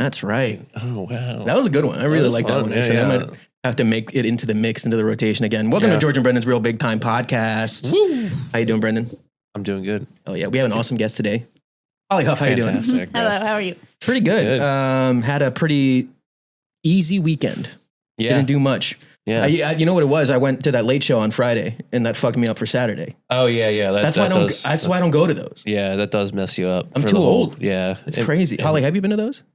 That's right. Oh, wow. That was a good one. I really like that one. Yeah, Actually, I might have to make it into the rotation again. Welcome to George and Brendan's Real Big Time Podcast. Woo. How you doing, Brendan? I'm doing good. Oh yeah, we have an awesome guest today. Holly Huff, how you doing? Hello, how are you? Pretty good. Had a pretty easy weekend. Yeah. Didn't do much. Yeah. You know what it was? I went to that late show on Friday, and that fucked me up for Saturday. Oh yeah. That's why I don't go to those. Yeah, that does mess you up. I'm too old. Yeah, it's crazy. Holly, have you been to those?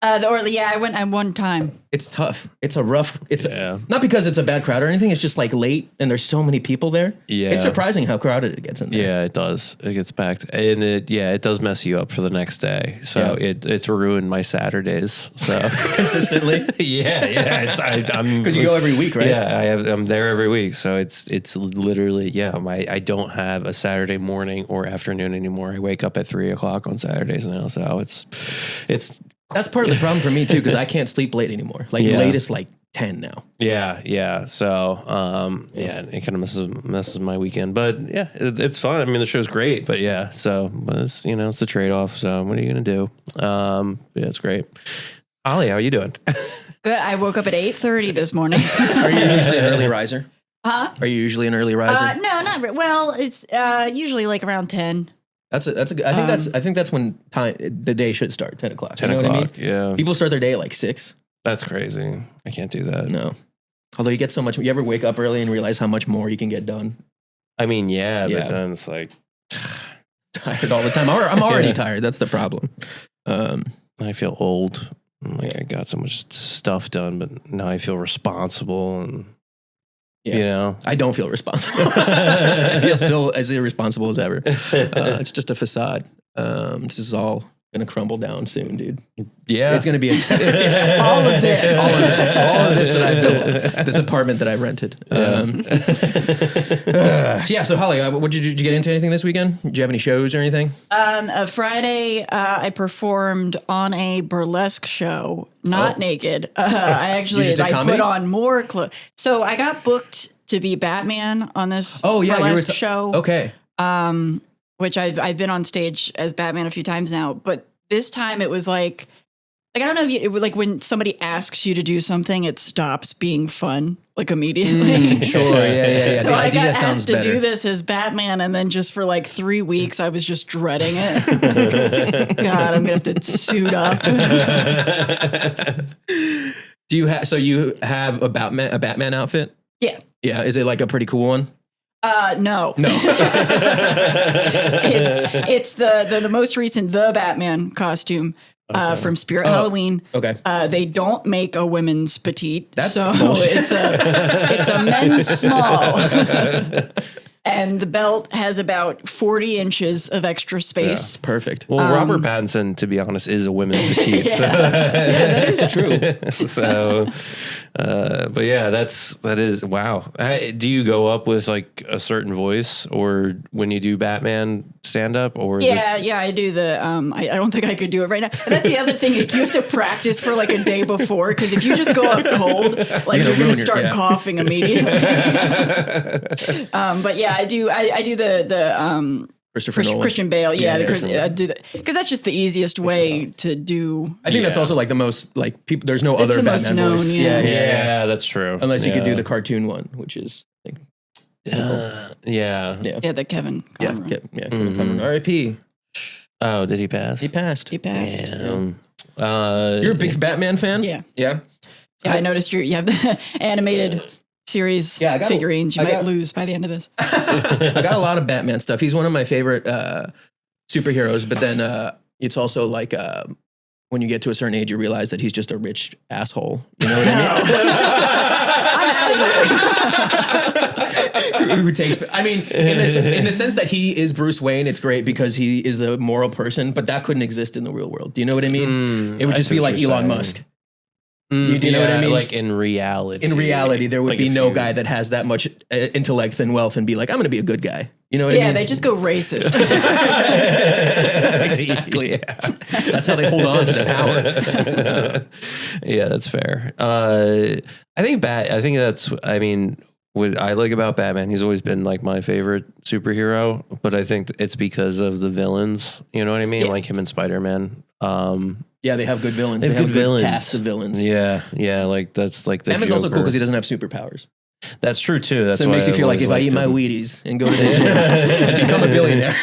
I went one time. It's tough. It's a rough. Yeah. Not because it's a bad crowd or anything. It's just like late, and there's so many people there. Yeah, it's surprising how crowded it gets in there. Yeah, it does. It gets packed, and it does mess you up for the next day. So it's ruined my Saturdays. So consistently. Yeah. I'm because you go every week, right? Yeah, I'm there every week. So it's literally I don't have a Saturday morning or afternoon anymore. I wake up at 3:00 on Saturdays now. So it's. That's part of the problem for me too, because I can't sleep late anymore. Like latest like 10 now. Yeah. So it kind of messes my weekend, but yeah, it's fun. I mean, the show's great, but yeah. So it's it's a trade off. So what are you gonna do? Yeah, it's great. Holly, how are you doing? Good. I woke up at 8:30 this morning. Are you usually an early riser? Huh? Are you usually an early riser? No, not really. Well, it's usually like around 10. That's a good. I think that's when the day should start. 10:00. 10 you know o'clock. What I mean? Yeah. People start their day at like 6. That's crazy. I can't do that. No. Although you get so much. You ever wake up early and realize how much more you can get done? I mean, yeah. But then it's like tired all the time. I'm already tired. That's the problem. I feel old. I got so much stuff done, but now I feel responsible and. Yeah. I don't feel responsible. I feel still as irresponsible as ever. It's just a facade. This is all going to crumble down soon, dude. Yeah. It's going to be all of this. All of this that I built, this apartment that I rented. So Holly, did you get into anything this weekend? Did you have any shows or anything? Friday, I performed on a burlesque show, not naked. I put on more clothes. So I got booked to be Batman on this burlesque show. Okay. Which I've been on stage as Batman a few times now, but this time it was like I don't know if it was like when somebody asks you to do something, it stops being fun like immediately. Sure, yeah. So I got asked to do this as Batman, and then just for like 3 weeks, I was just dreading it. God, I'm gonna have to suit up. Do you have? So you have a Batman outfit? Yeah. Yeah. Is it like a pretty cool one? No. It's the most recent The Batman costume from Spirit Halloween. Okay. They don't make a women's petite. That's so bullshit. it's a men's small. And the belt has about 40 inches of extra space. That's perfect. Well, Robert Pattinson, to be honest, is a women's petite. So. That is true. So, but yeah, that is wow. Do you go up with like a certain voice, or when you do Batman stand up, or I do the. I don't think I could do it right now. And that's the other thing. You have to practice for like a day before, because if you just go up cold, like you're going to start coughing immediately. But yeah, I do the Christian Bale. Yeah, I do that because that's just the easiest way to do. I think that's also like the most like people. There's no other Batman voice. Yeah, that's true. Unless you could do the cartoon one, which is like, the Kevin Conroy. Kevin Conroy. R.I.P. Oh, did he pass? He passed. Damn. You're a big Batman fan? Yeah. Yeah. I noticed you have the animated series figurines. You might lose by the end of this. I got a lot of Batman stuff. He's one of my favorite superheroes, but then it's also like when you get to a certain age, you realize that he's just a rich asshole. You know what I mean? Who takes? I mean, in the sense that he is Bruce Wayne, it's great because he is a moral person, but that couldn't exist in the real world. Do you know what I mean? It would just be like Elon Musk. Do you know what I mean? Like in reality. In reality, there would be no guy that has that much intellect and wealth and be like, I'm going to be a good guy. You know what I mean? Yeah, they just go racist. Exactly. Yeah. That's how they hold on to the power. Yeah, that's fair. I think what I like about Batman, he's always been like my favorite superhero, but I think it's because of the villains. You know what I mean? Yeah. Like him and Spider-Man. Yeah, they have good villains. They have good villains. Cast of villains. Yeah, like that's like the Batman's Joker. also cool because he doesn't have superpowers. That's true too. That's so it makes you feel like if I eat my Wheaties and go to the gym and become a billionaire,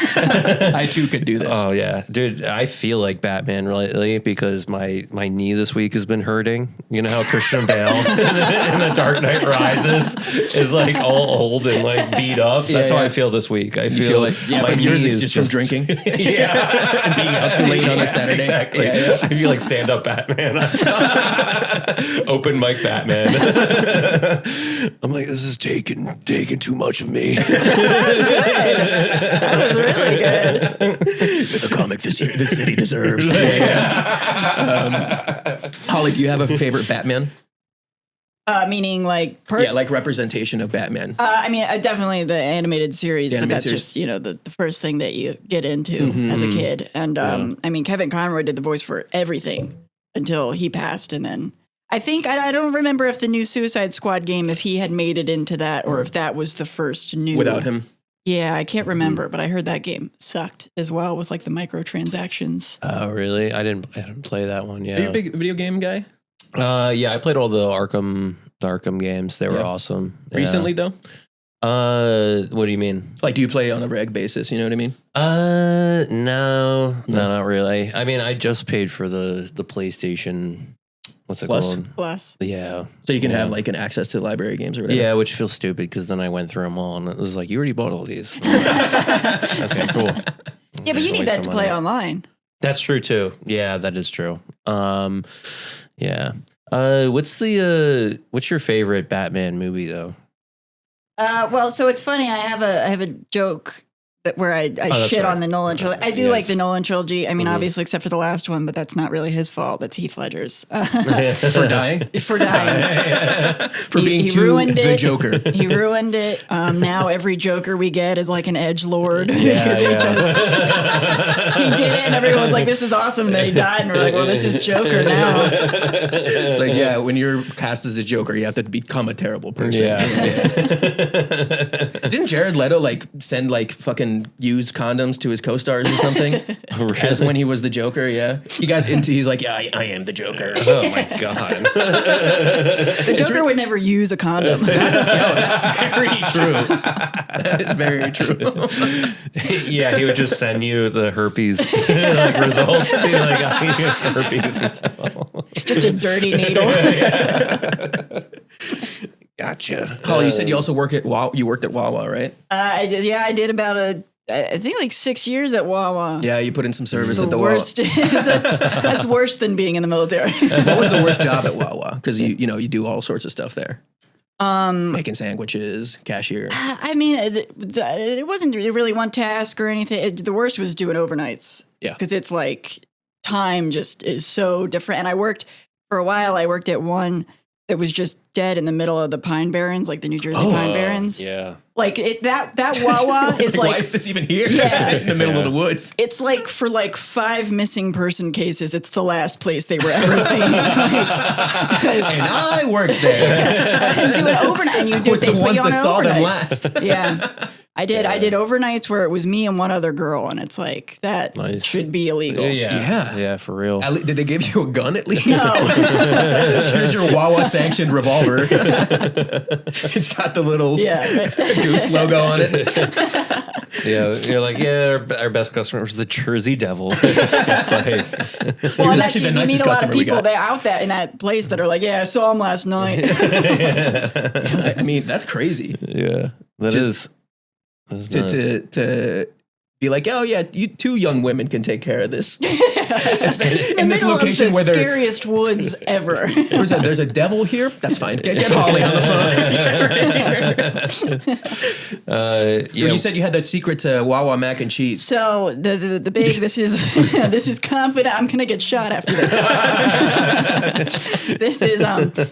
I too could do this. Oh yeah, dude, I feel like Batman lately because my knee this week has been hurting. You know how Christian Bale in The Dark Knight Rises is like all old and like beat up. That's how I feel this week. I feel like my yours is just from drinking. Yeah, and being out too late on a Saturday. Exactly. Yeah. I feel like stand up Batman. Open mic Batman. I'm like, this is taking too much of me. That was really good. The comic the city deserves. Holly, do you have a favorite Batman? Meaning like... like representation of Batman. I mean, definitely the animated series, but that's just, the first thing that you get into as a kid. And I mean, Kevin Conroy did the voice for everything until he passed. And then I think, I don't remember if the new Suicide Squad game, if he had made it into that or if that was the first new. Without him? Yeah, I can't remember, but I heard that game sucked as well with like the microtransactions. Oh, really? I didn't play that one. Yeah. Are you a big video game guy? Yeah, I played all the Arkham games. They were awesome. Recently though? What do you mean? Like, do you play on a reg basis? You know what I mean? No, not really. I mean, I just paid for the PlayStation. What's it called? Plus. Yeah. So you can have like an access to library games or whatever. Yeah, which feels stupid because then I went through them all and it was like, you already bought all these. Okay, cool. Yeah, but you need that to play online. That's true too. Yeah, that is true. Yeah. What's your favorite Batman movie though? Well, so it's funny. I have a joke where I shit on the Nolan trilogy. I do like the Nolan trilogy. I mean, obviously, except for the last one, but that's not really his fault. That's Heath Ledger's. For dying? For dying. For being the Joker. He ruined it. Now every Joker we get is like an edgelord. He did it, and everyone's like, this is awesome. And then he died, and we're like, well, this is Joker now. It's like, yeah, when you're cast as a Joker, you have to become a terrible person. Yeah. Didn't Jared Leto like send like fucking used condoms to his co-stars or something? As when he was the Joker, he got into, he's like, yeah, I am the Joker. Oh my God. The Joker would never use a condom. That's very true. That is very true. Yeah, he would just send you the herpes like results. Be like, I need herpes now. Just a dirty needle. Gotcha. Holly, you said you also work at Wawa. You worked at Wawa, right? I did. Yeah, I did about I think like 6 years at Wawa. Yeah, you put in some service at the worst. Wawa. That's worse than being in the military. What was the worst job at Wawa? Because you do all sorts of stuff there. Making sandwiches, cashier. I mean, it wasn't really one task or anything. The worst was doing overnights. Yeah, because it's like time just is so different. And I worked for a while. I worked at one that was just dead in the middle of the Pine Barrens, like the New Jersey Pine Barrens. Yeah. Like that Wawa is like, why is this even here? Yeah. In the middle of the woods. It's like for like 5 missing person cases, it's the last place they were ever seen. And I worked there. And do it overnight. And you do was the ones that saw them last. Yeah. I did. I did overnights where it was me and one other girl, and it's like that should be illegal. Yeah, for real. Did they give you a gun at least? No. Here's your Wawa sanctioned revolver. It's got the little goose logo on it. Yeah, you're like, our best customer was the Jersey Devil. It's like, he was actually the nicest customer we got. They're out there in that place that are like, I saw him last night. I mean, that's crazy. Yeah, that is. To be like, oh yeah, you 2 young women can take care of this. In this location of the where scariest woods ever. There's a devil here. That's fine. Get Holly on the phone. You said you had that secret to Wawa mac and cheese. So the big this is confident. I'm gonna get shot after this. This is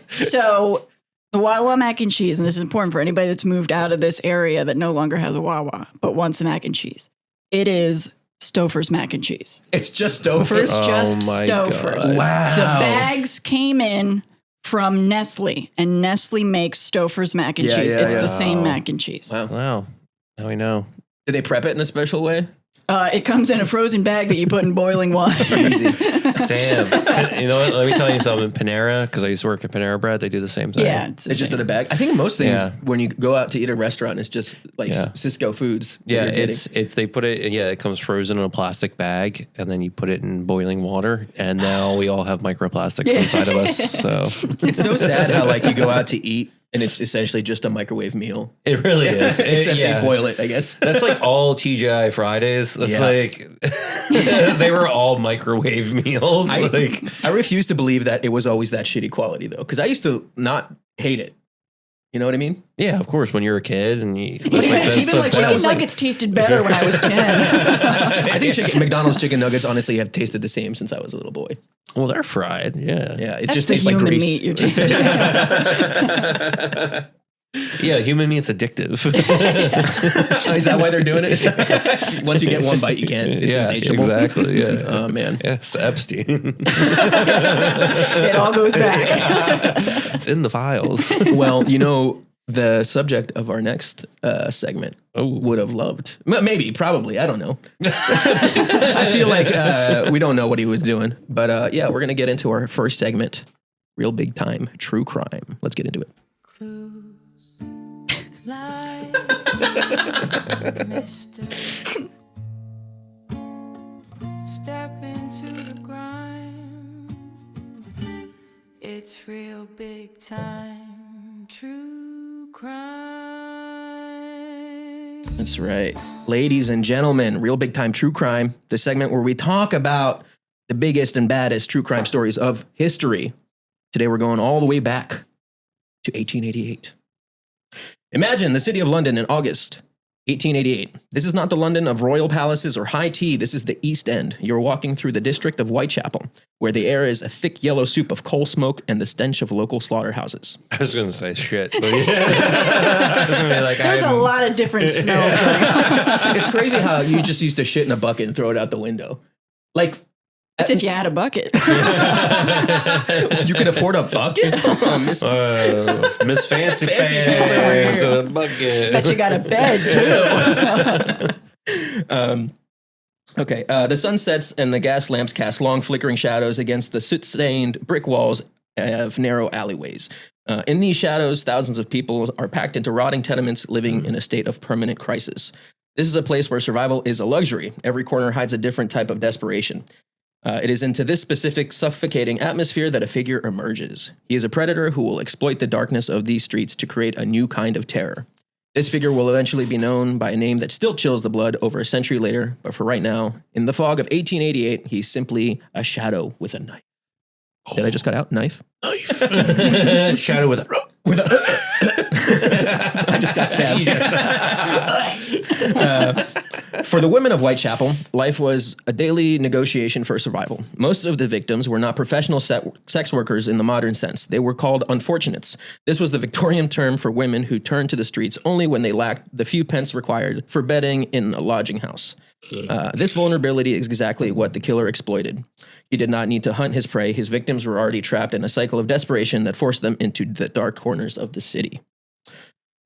so. The Wawa mac and cheese, and this is important for anybody that's moved out of this area that no longer has a Wawa, but wants a mac and cheese. It is Stouffer's mac and cheese. It's just Stouffer's? Stouffer's. Wow. The bags came in from Nestle, and Nestle makes Stouffer's mac and cheese. It's the same mac and cheese. Wow. Now we know. Did they prep it in a special way? It comes in a frozen bag that you put in boiling water. Easy. Damn. You know what? Let me tell you something. Panera, because I used to work at Panera Bread, they do the same thing. Yeah. It's just in a bag. I think most things, when you go out to eat at a restaurant, it's just like Cisco Foods. Yeah, they put it, it comes frozen in a plastic bag, and then you put it in boiling water, and now we all have microplastics inside of us. So it's so sad how like you go out to eat, and it's essentially just a microwave meal. It really is. Except they boil it, I guess. That's like all TGI Fridays. That's like, they were all microwave meals. I refuse to believe that it was always that shitty quality, though, because I used to not hate it. You know what I mean? Yeah, of course. When you're a kid and you even like chicken nuggets tasted better when I was 10. I think McDonald's chicken nuggets honestly have tasted the same since I was a little boy. Well, they're fried. Yeah. Yeah. It just tastes like grease. Meat you're tasting. Yeah, human meat's addictive. Is that why they're doing it? Once you get one bite, you can't. It's insatiable. Exactly. Yeah. Oh man. Yes, Epstein. It all goes back. It's in the files. Well, the subject of our next segment would have loved. Maybe, probably. I don't know. I feel like we don't know what he was doing. But we're going to get into our first segment, Real Big Time True Crime. Let's get into it. Step into the grime. It's real big time true crime. That's right. Ladies and gentlemen, Real Big Time True Crime, the segment where we talk about the biggest and baddest true crime stories of history. Today we're going all the way back to 1888. Imagine the city of London in August 1888. This is not the London of royal palaces or high tea. This is the East End. You're walking through the district of Whitechapel, where the air is a thick yellow soup of coal smoke and the stench of local slaughterhouses. I was going to say shit, but yeah. There's a lot of different smells going on. It's crazy how you just used to shit in a bucket and throw it out the window. Like, that's if you had a bucket. You could afford a bucket? Miss Fancy Pants over here. a bucket. Bet you got a bed, too. Okay, the sun sets and the gas lamps cast long flickering shadows against the soot-stained brick walls of narrow alleyways. In these shadows, thousands of people are packed into rotting tenements living in a state of permanent crisis. This is a place where survival is a luxury. Every corner hides a different type of desperation. It is into this specific suffocating atmosphere that a figure emerges. He is a predator who will exploit the darkness of these streets to create a new kind of terror. This figure will eventually be known by a name that still chills the blood over a century later, but for right now, in the fog of 1888, he's simply a shadow with a knife. Did I just cut out? Knife? Knife. Shadow with a... I just got stabbed. For the women of Whitechapel, life was a daily negotiation for survival. Most of the victims were not professional sex workers in the modern sense. They were called unfortunates. This was the Victorian term for women who turned to the streets only when they lacked the few pence required for bedding in a lodging house. This vulnerability is exactly what the killer exploited. He did not need to hunt his prey. His victims were already trapped in a cycle of desperation that forced them into the dark corners of the city.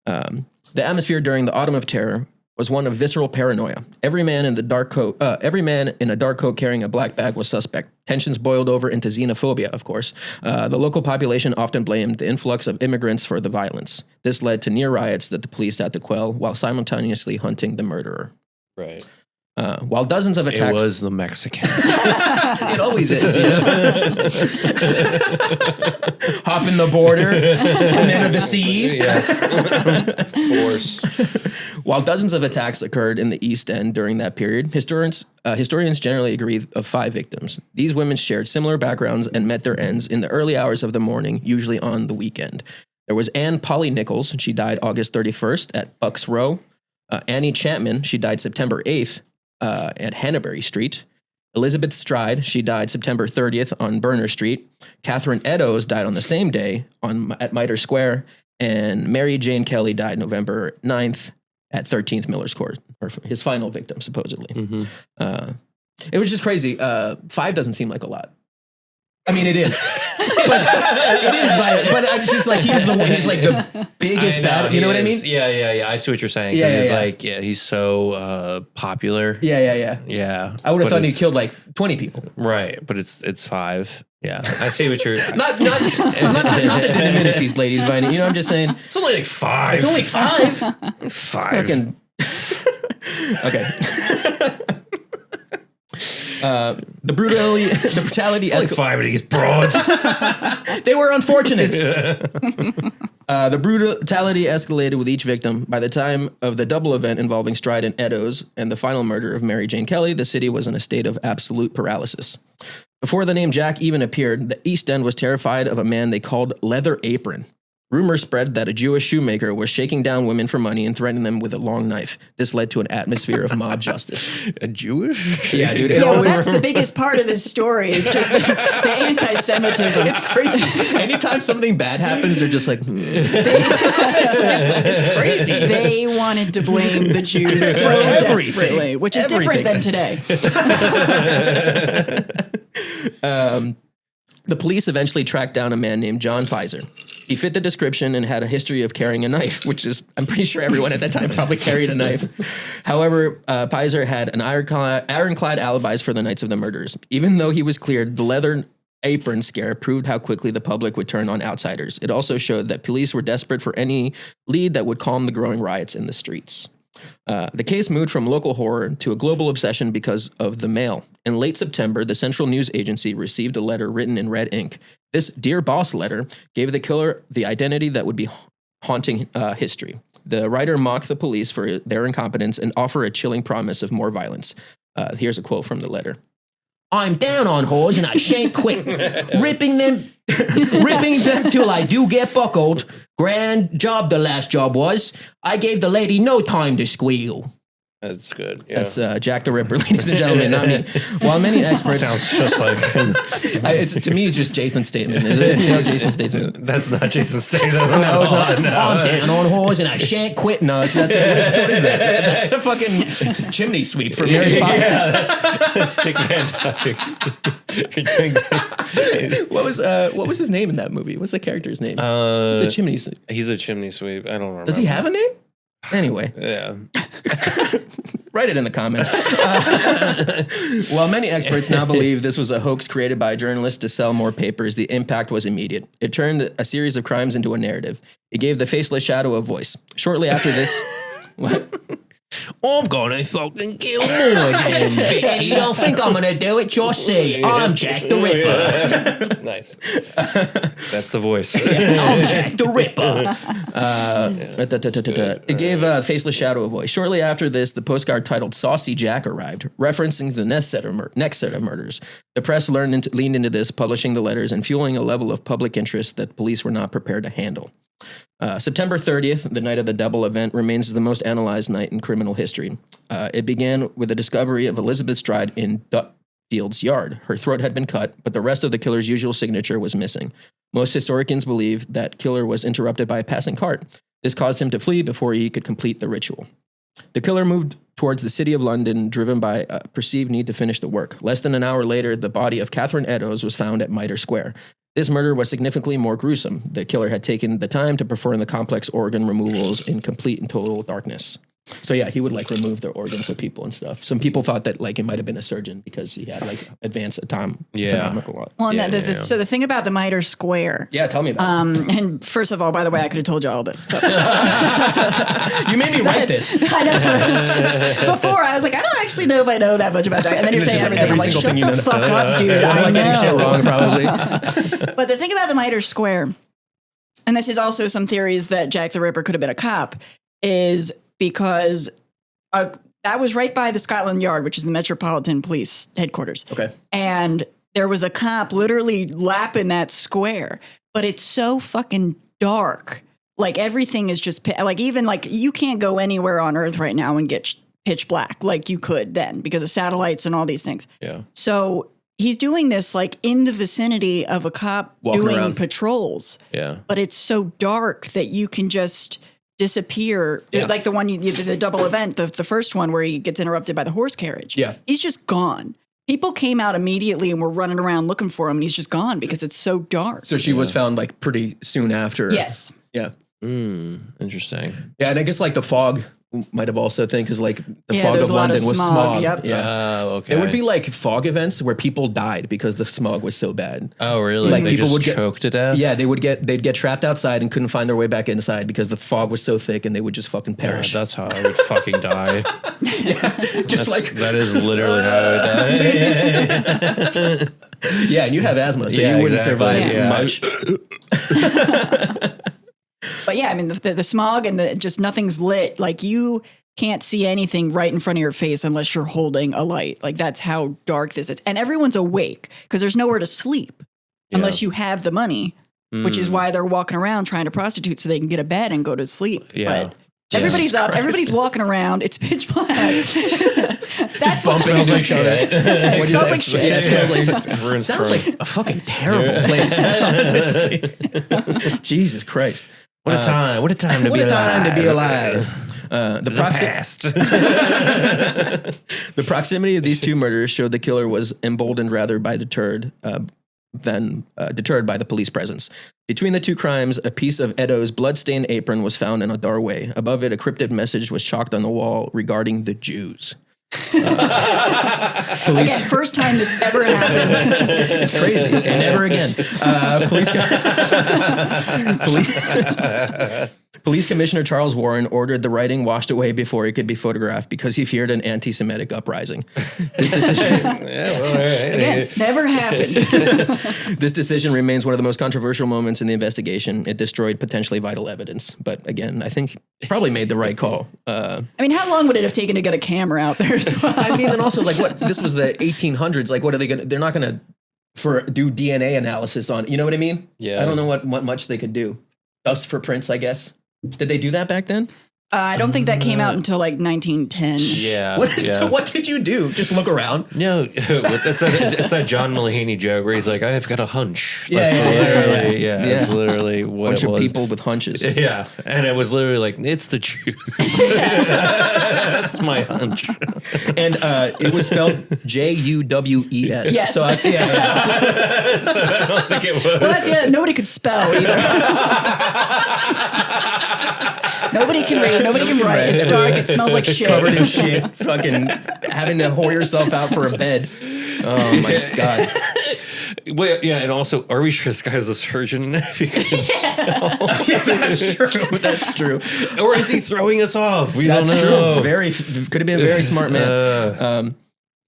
The atmosphere during the Autumn of Terror was one of visceral paranoia. Every man in a dark coat carrying a black bag was suspect. Tensions boiled over into xenophobia, of course. The local population often blamed the influx of immigrants for the violence. This led to near riots that the police had to quell while simultaneously hunting the murderer. Right. While dozens of attacks... It was the Mexicans. It always is. You know? Hopping the border and enter the sea. Yes. Of course. While dozens of attacks occurred in the East End during that period, historians generally agree of 5 victims. These women shared similar backgrounds and met their ends in the early hours of the morning, usually on the weekend. There was Anne Polly Nichols. She died August 31st at Bucks Row. Annie Chapman. She died September 8th. At Hanbury Street. Elizabeth Stride, she died September 30th on Berner Street. Catherine Eddowes died on the same day at Mitre Square. And Mary Jane Kelly died November 9th at 13th Miller's Court, or his final victim, supposedly. Mm-hmm. It was just crazy. 5 doesn't seem like a lot. I mean, it is. It is violent, but I'm just like he's like the biggest bad. You know what I mean? Yeah. I see what you're saying. He's like, he's so popular. Yeah. I would have thought he killed like 20 people. Right, but it's 5. Yeah, I see what you're. not to diminish these ladies, but you know, I'm just saying it's only like 5. It's only 5. 5. Fucking. Okay. The brutality. It's like 5 of these broads. They were unfortunates. The brutality escalated with each victim. By the time of the double event involving Stride and Eddowes and the final murder of Mary Jane Kelly, the city was in a state of absolute paralysis. Before the name Jack even appeared, the East End was terrified of a man they called Leather Apron. Rumors spread that a Jewish shoemaker was shaking down women for money and threatening them with a long knife. This led to an atmosphere of mob justice. A Jewish? Yeah, dude. Well, that's the biggest part of this story is just the anti-Semitism. It's crazy. Anytime something bad happens, they're just like, it's crazy. They wanted to blame the Jews so desperately, which is different than today. The police eventually tracked down a man named John Pfizer. He fit the description and had a history of carrying a knife, which is, I'm pretty sure everyone at that time probably carried a knife. However, Pfizer had an ironclad alibis for the nights of the murders. Even though he was cleared, the Leather Apron scare proved how quickly the public would turn on outsiders. It also showed that police were desperate for any lead that would calm the growing riots in the streets. The case moved from local horror to a global obsession because of the Mail. In late September, the Central News Agency received a letter written in red ink. This Dear Boss letter gave the killer the identity that would be haunting history. The writer mocked the police for their incompetence and offered a chilling promise of more violence. Here's a quote from the letter. I'm down on whores and I shan't quit. ripping them till I do get buckled. Grand job the last job was. I gave the lady no time to squeal. That's good. Yeah. That's Jack the Ripper, ladies and gentlemen, not me. While many experts... Sounds just like him. To me, it's just Jason Statham, is it? You know, Jason Statham. That's not Jason Statham. No, it's not. No. I'm down on whores and I shan't quit. No, that's what is that? That's the fucking chimney sweep from Mary Poppins. Yeah, that's Dick Van Dyke. What was his name in that movie? What's the character's name? He's a chimney sweep. He's a chimney sweep. I don't remember. Does he have a name? Anyway. Yeah. Write it in the comments. While many experts now believe this was a hoax created by journalists to sell more papers, the impact was immediate. It turned a series of crimes into a narrative. It gave the faceless shadow a voice. Shortly after this... What? I'm gonna fucking kill more damn bitch. You don't think I'm gonna do it? Just see. I'm Jack the Ripper. Nice. That's the voice. I'm Jack the Ripper. It gave Faceless Shadow a voice. Shortly after this, the postcard titled Saucy Jack arrived, referencing the next set of murders. The press leaned into this, publishing the letters and fueling a level of public interest that police were not prepared to handle. September 30th, the night of the double event, remains the most analyzed night in criminal history. It began with the discovery of Elizabeth Stride in Dutfield's yard. Her throat had been cut, but the rest of the killer's usual signature was missing. Most historians believe that killer was interrupted by a passing cart. This caused him to flee before he could complete the ritual. The killer moved towards the city of London, driven by a perceived need to finish the work. Less than an hour later, the body of Catherine Eddowes was found at Mitre Square. This murder was significantly more gruesome. The killer had taken the time to perform the complex organ removals in complete and total darkness. So yeah, he would like remove the organs of people and stuff. Some people thought that like it might have been a surgeon because he had like advanced anatomical law. Well, so the thing about the Mitre Square. Yeah, tell me about it. And first of all, by the way, I could have told you all this. But you made me write this. I know. Before I was like, I don't actually know if I know that much about that. And then you're saying everything. I'm like, shut the fuck up, dude. I'm like getting shit wrong, probably. But the thing about the Mitre Square, and this is also some theories that Jack the Ripper could have been a cop, is because that was right by the Scotland Yard, which is the Metropolitan Police headquarters. Okay. And there was a cop literally lapping that square, but it's so fucking dark. Like everything is just like, even like you can't go anywhere on Earth right now and get pitch black like you could then because of satellites and all these things. Yeah. So he's doing this like in the vicinity of a cop walking doing around patrols. Yeah. But it's so dark that you can just disappear. Yeah. Like the one the double event, the first one where he gets interrupted by the horse carriage. Yeah. He's just gone. People came out immediately and were running around looking for him, and he's just gone because it's so dark. So she was found like pretty soon after. Yes. Yeah. Interesting. Yeah, and I guess like the fog might have also thing because like the fog there's of a lot of London was smog, smog. yep. Yeah. Okay. There would be like fog events where people died because the smog was so bad. Oh, really? Like They people just would get choke to death? Yeah, they'd get trapped outside and couldn't find their way back inside because the fog was so thick and they would just fucking perish. That's how I would fucking die. That is literally how I would die. Yeah, and you have asthma, so you wouldn't survive much. But yeah, I mean, the smog and just nothing's lit. Like you can't see anything right in front of your face unless you're holding a light. Like that's how dark this is. And everyone's awake because there's nowhere to sleep unless you have the money, which is why they're walking around trying to prostitute so they can get a bed and go to sleep. Yeah. But everybody's up. Everybody's walking around. It's pitch black. That's what bumping into each other. It smells like shit. Yeah, it sounds like a fucking terrible place. Jesus Christ. What a time. What a time to be alive. What a time to be alive. The past. The proximity of these two murders showed the killer was emboldened rather by deterred than deterred by the police presence. Between the two crimes, a piece of Edo's blood-stained apron was found in a doorway. Above it, a cryptic message was chalked on the wall regarding the Jews. Again, first time this ever happened. It's crazy. And never again. Police Commissioner Charles Warren ordered the writing washed away before it could be photographed because he feared an anti-Semitic uprising. This decision, Again, never happened. This decision remains one of the most controversial moments in the investigation. It destroyed potentially vital evidence. But again, I think probably made the right call. I mean, how long would it have taken to get a camera out there as well? I mean, and also like what, this was the 1800s. Like what are they going to, they're not going to do DNA analysis on, you know what I mean? Yeah. I don't know what much they could do. Dust for prints, I guess. Did they do that back then? I don't think that came out until like 1910. Yeah. So what did you do? Just look around? No, it's that John Mulaney joke where he's like, I've got a hunch. That's It's literally what Bunch it was. of people with hunches. Yeah, and it was literally like, it's the Jews. That's my hunch. And it was spelled Juwes. Yes. So, So I don't think it was. Well, that's nobody could spell either. Nobody can read. Nobody can write. It's dark. It smells like shit. Covered in shit. Fucking having to whore yourself out for a bed. Oh my God. Well, yeah, and also, are we sure this guy's a surgeon? Because, That's true. That's true. or is he throwing us off? We That's don't know. true. Could have been a very smart man.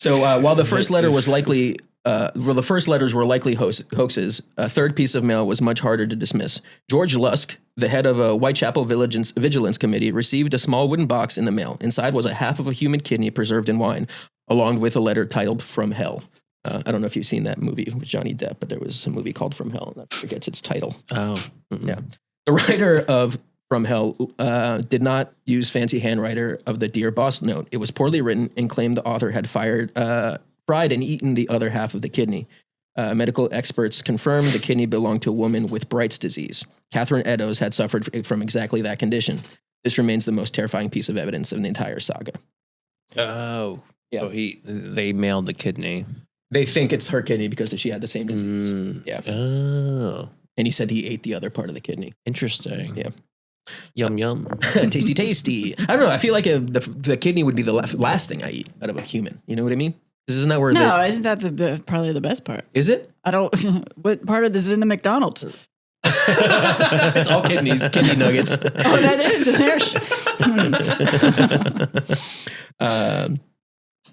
So while the first letter was likely, the first letters were likely hoaxes, a third piece of mail was much harder to dismiss. George Lusk, the head of a Whitechapel Vigilance Committee, received a small wooden box in the mail. Inside was a half of a human kidney preserved in wine, along with a letter titled "From Hell." I don't know if you've seen that movie with Johnny Depp, but there was a movie called "From Hell" that forgets its title. Oh, yeah. The writer of "From Hell" did not use fancy handwriter of the Dear Boss note. It was poorly written and claimed the author had fried and eaten the other half of the kidney. Medical experts confirmed the kidney belonged to a woman with Bright's disease. Catherine Eddowes had suffered from exactly that condition. This remains the most terrifying piece of evidence of the entire saga. Oh, yeah. So they mailed the kidney. They think it's her kidney because she had the same disease. Yeah. Oh. And he said he ate the other part of the kidney. Interesting. Yeah. Yum, yum. Tasty, tasty. I don't know. I feel like the kidney would be the last thing I eat out of a human. You know what I mean? Isn't that where isn't that probably the best part? Is it? I don't. What part of this is in the McDonald's? It's all kidneys, kidney nuggets. Oh, that is there.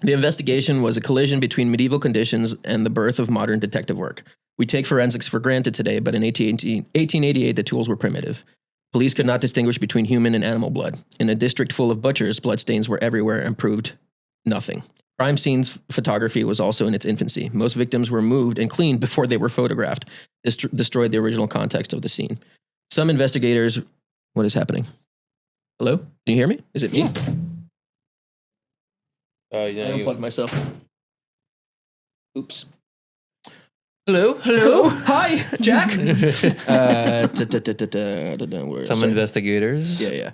The investigation was a collision between medieval conditions and the birth of modern detective work. We take forensics for granted today, but in 1888, the tools were primitive. Police could not distinguish between human and animal blood. In a district full of butchers, bloodstains were everywhere and proved nothing. Crime scenes photography was also in its infancy. Most victims were moved and cleaned before they were photographed. This destroyed the original context of the scene. Some investigators... What is happening? Hello? Can you hear me? Is it me? Oh, I yeah. unplugged myself. Oops. Hello. Hi, Jack. Some investigators. Yeah.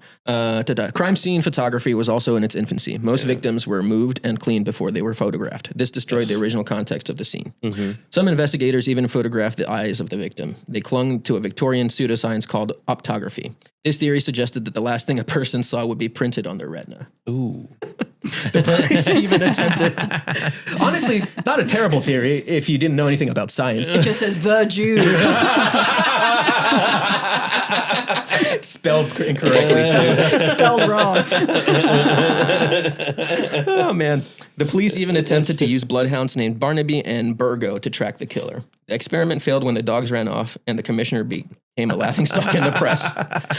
Crime scene photography was also in its infancy. Most victims were moved and cleaned before they were photographed. This destroyed the original context of the scene. Some investigators even photographed the eyes of the victim. They clung to a Victorian pseudoscience called optography. This theory suggested that the last thing a person saw would be printed on their retina. Ooh. The police even attempted. Honestly, not a terrible theory if you didn't know anything about science. It just says the Jews. Spelled incorrectly too. Spelled wrong. Oh man. The police even attempted to use bloodhounds named Barnaby and Burgo to track the killer. The experiment failed when the dogs ran off and the commissioner became a laughingstock in the press.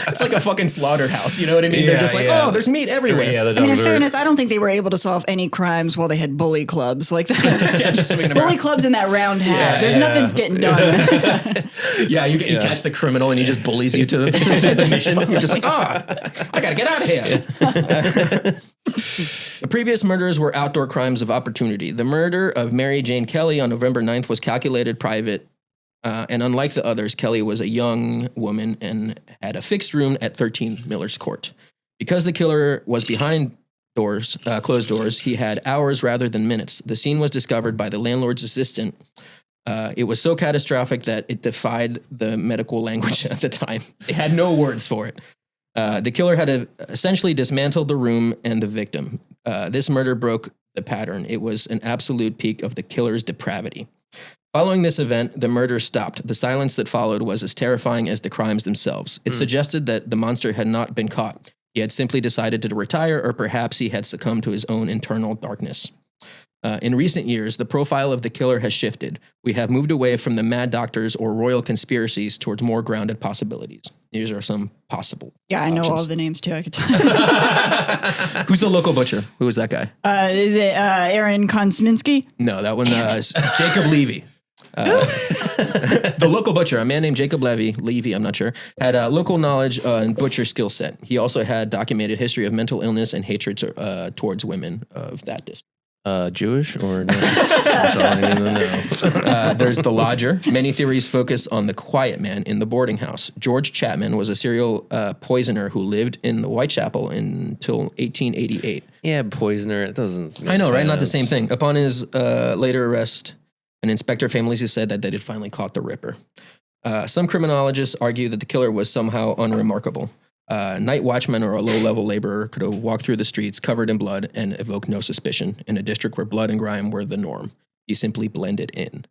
It's like a fucking slaughterhouse, you know what I mean? They're just like, oh, there's meat everywhere. Yeah, the I mean, in dogs fairness, I don't think they were able to solve any crimes while they had bully clubs like that. Yeah, just swinging them Bully around. clubs in that round hat. Yeah, There's nothing's getting done. Yeah, you catch the criminal and he just bullies you to submission. You're just like, I gotta get out of here. The previous murders were outdoor crimes of opportunity. The murder of Mary Jane Kelly on November 9th was calculated private, and unlike the others, Kelly was a young woman and had a fixed room at 13 Miller's Court. Because the killer was behind closed doors, he had hours rather than minutes. The scene was discovered by the landlord's assistant. It was so catastrophic that it defied the medical language at the time. They had no words for it. The killer had essentially dismantled the room and the victim. This murder broke the pattern. It was an absolute peak of the killer's depravity. Following this event, the murder stopped. The silence that followed was as terrifying as the crimes themselves. It suggested that the monster had not been caught. He had simply decided to retire, or perhaps he had succumbed to his own internal darkness. In recent years, the profile of the killer has shifted. We have moved away from the mad doctors or royal conspiracies towards more grounded possibilities. These are some possible options. All the names too. I could tell. Who's the local butcher? Who is that guy? Is it Aaron Konsminski? No, that one is Jacob Levy. The local butcher, a man named Jacob Levy, I'm not sure, had local knowledge and butcher skill set. He also had documented history of mental illness and hatred towards women of that district. Jewish or no? That's all I need to know. There's the lodger. Many theories focus on the quiet man in the boarding house. George Chapman was a serial poisoner who lived in the Whitechapel until 1888. Yeah, poisoner. It doesn't. I know, right? Not the same thing. Upon his later arrest, an inspector famously said that they had finally caught the Ripper. Some criminologists argue that the killer was somehow unremarkable. Night watchman or a low-level laborer could have walked through the streets covered in blood and evoked no suspicion in a district where blood and grime were the norm. He simply blended in.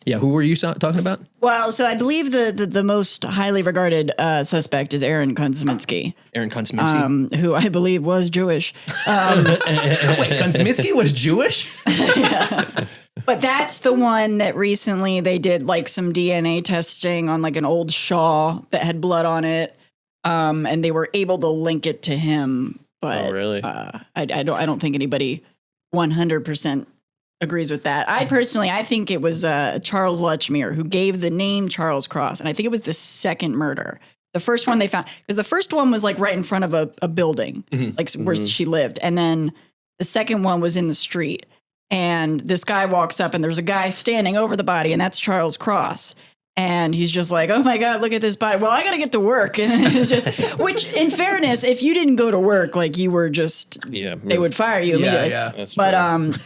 Who were you talking about? Well, so I believe the most highly regarded suspect is Aaron Konsminski. Aaron Konsminski? Who I believe was Jewish. Wait, Konsminski was Jewish? Yeah. But that's the one that recently they did like some DNA testing on like an old shawl that had blood on it. And they were able to link it to him. But really? I don't think anybody 100% agrees with that. I think it was Charles Lechmere who gave the name Charles Cross. And I think it was the second murder. The first one they found, because the first one was like right in front of a building, where she lived. And then the second one was in the street. And this guy walks up and there's a guy standing over the body, and that's Charles Cross. And he's just like, oh my God, look at this body. Well, I got to get to work. And it's just, which in fairness, if you didn't go to work, like you were just, they would fire you immediately. Yeah. But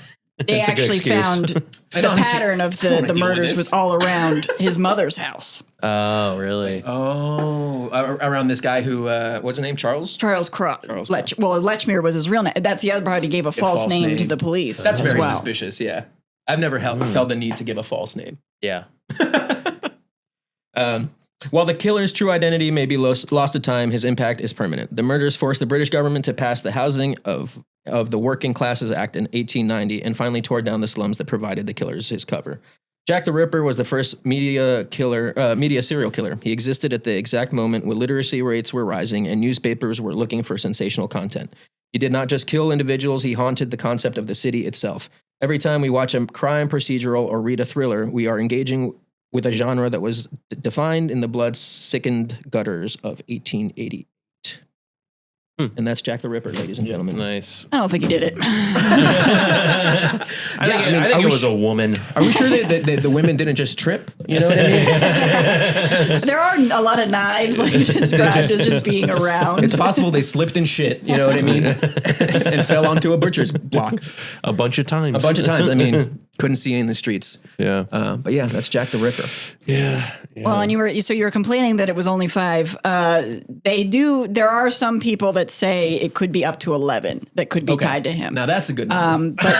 they actually found the pattern of the murders was all around his mother's house. Oh, really? Oh, around this guy who, what's his name? Charles Cross. Lechmere was his real name. That's the other part. He gave a false name to the police. That's very suspicious. Yeah. I've never felt the need to give a false name. Yeah. While the killer's true identity may be lost to time, his impact is permanent. The murders forced the British government to pass the Housing of the Working Classes Act in 1890 and finally tore down the slums that provided the killers his cover. Jack the Ripper was the first media serial killer. He existed at the exact moment when literacy rates were rising and newspapers were looking for sensational content. He did not just kill individuals, he haunted the concept of the city itself. Every time we watch a crime procedural or read a thriller, we are engaging with a genre that was defined in the blood-sickened gutters of 1888. And that's Jack the Ripper, ladies and gentlemen. Nice. I don't think he did it. I think I think it was a woman. Are we sure that the women didn't just trip? You know what I mean? There are a lot of knives like described as just being around. It's possible they slipped in shit, you know what I mean? And fell onto a butcher's block. A bunch of times. I mean, couldn't see in the streets. Yeah. But yeah, that's Jack the Ripper. Yeah. Well, and you were complaining that it was only 5. There are some people that say it could be up to 11 that could be tied to him. Now that's a good number. But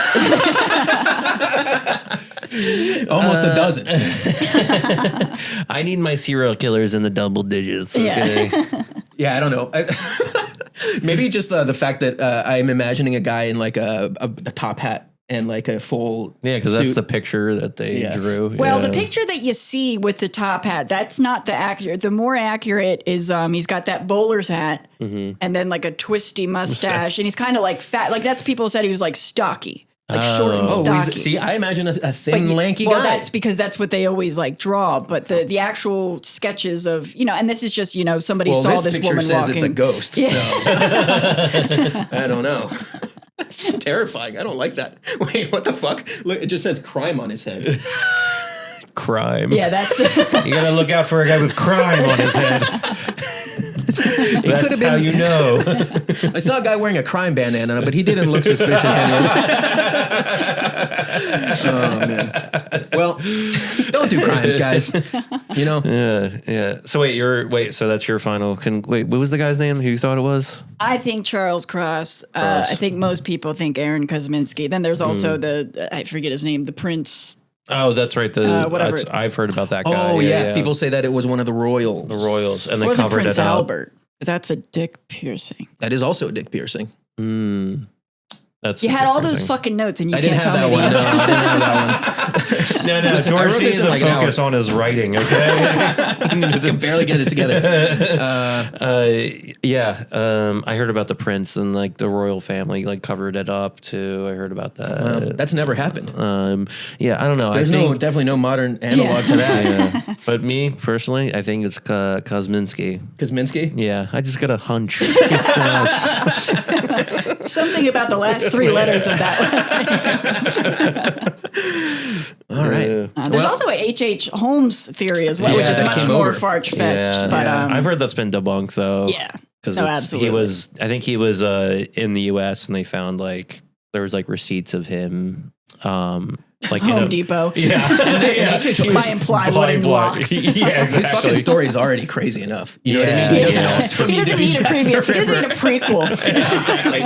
almost a dozen. I need my serial killers in the double digits. Okay. Yeah, I don't know. Maybe just the fact that I'm imagining a guy in like a top hat and like a full because that's the picture that they drew. Well, the picture that you see with the top hat, that's not the accurate. The more accurate is he's got that bowler's hat and then like a twisty mustache, and he's kind of like fat. Like that's people said he was like stocky. Like short and stocky. See, I imagine a thin, lanky guy. Well, that's because that's what they always like draw. But the actual sketches of, and this is just, somebody saw this woman says walking. It's a ghost. Yeah. So. I don't know. That's terrifying. I don't like that. Wait, what the fuck? Look, it just says crime on his head. Crime. Yeah, that's. You gotta look out for a guy with crime on his head. That's how you know. I saw a guy wearing a crime bandana, but he didn't look suspicious anyway. Oh, man. Well, don't do crimes, guys. Yeah. So so that's your final. What was the guy's name who you thought it was? I think Charles Cross. I think most people think Aaron Kosminski. Then there's also I forget his name, the Prince. Oh, that's right. Whatever. I've heard about that guy. Oh, yeah. People say that it was one of the Royals. The Royals. And they wasn't covered Prince it up. Albert. That's a dick piercing. That is also a dick piercing. You had all those fucking notes and you can't tell me the answer. No, I didn't have that one. No, George needs to focus on his writing, okay? I can barely get it together. I heard about the Prince and like the royal family like covered it up too. I heard about that. That's never happened. I don't know. There's definitely no modern analog to that. Yeah. But me personally, I think it's Kosminski. Kosminski? Yeah, I just got a hunch. Something about the last 3 letters of that last name. All right. There's also a H.H. Holmes theory as well, which is much more far-fetched. But I've heard that's been debunked though. Yeah. Because absolutely. I think he was in the U.S. and they found like there was like receipts of him. Like Home Depot. Yeah. Buying plywood locks. Yeah, exactly. His fucking story is already crazy enough. You know what I mean? He doesn't also He doesn't need a preview. He doesn't need a prequel. Exactly.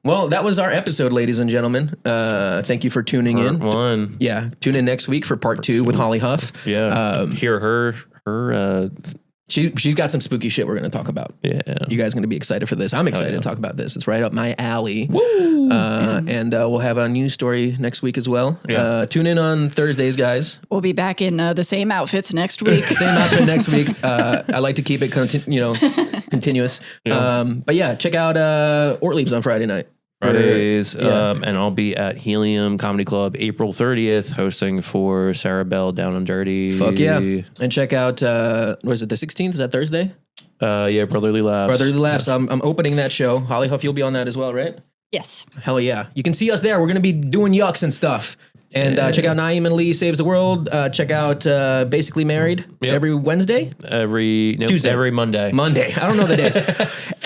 Well, that was our episode, ladies and gentlemen. Thank you for tuning in. Part 1. Yeah. Tune in next week for part 2 with Holly Huff. Yeah. Hear her She's got some spooky shit we're going to talk about. Yeah. You guys are going to be excited for this. I'm excited to talk about this. It's right up my alley. Woo! And we'll have a news story next week as well. Yeah. Tune in on Thursdays, guys. We'll be back in the same outfits next week. Same outfit next week. I like to keep it continuous. Yeah. But yeah, check out Ortlieb's on Friday night. Fridays, and I'll be at Helium Comedy Club April 30th, hosting for Sarah Bell Down and Dirty. Fuck yeah. And check out, what is it, the 16th? Is that Thursday? Brotherly Laughs. Brotherly Laughs. I'm opening that show. Holly Huff, you'll be on that as well, right? Yes. Hell yeah. You can see us there. We're going to be doing yucks and stuff. And check out Naeem and Lee Saves the World. Check out Basically Married every Wednesday? Tuesday. Every Monday. Monday. I don't know the days.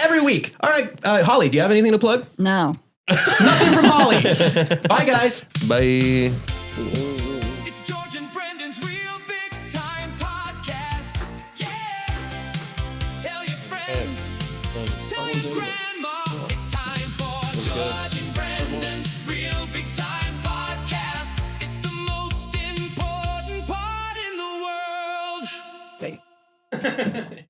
Every week. All right. Holly, do you have anything to plug? No. Nothing from Holly. Bye, guys. Bye. It's George and Brendan's Real Big Time Podcast. Yeah. Tell your friends. Tell your grandma. It's time for George and Brendan's Real Big Time Podcast. It's the most important part in the world. Okay.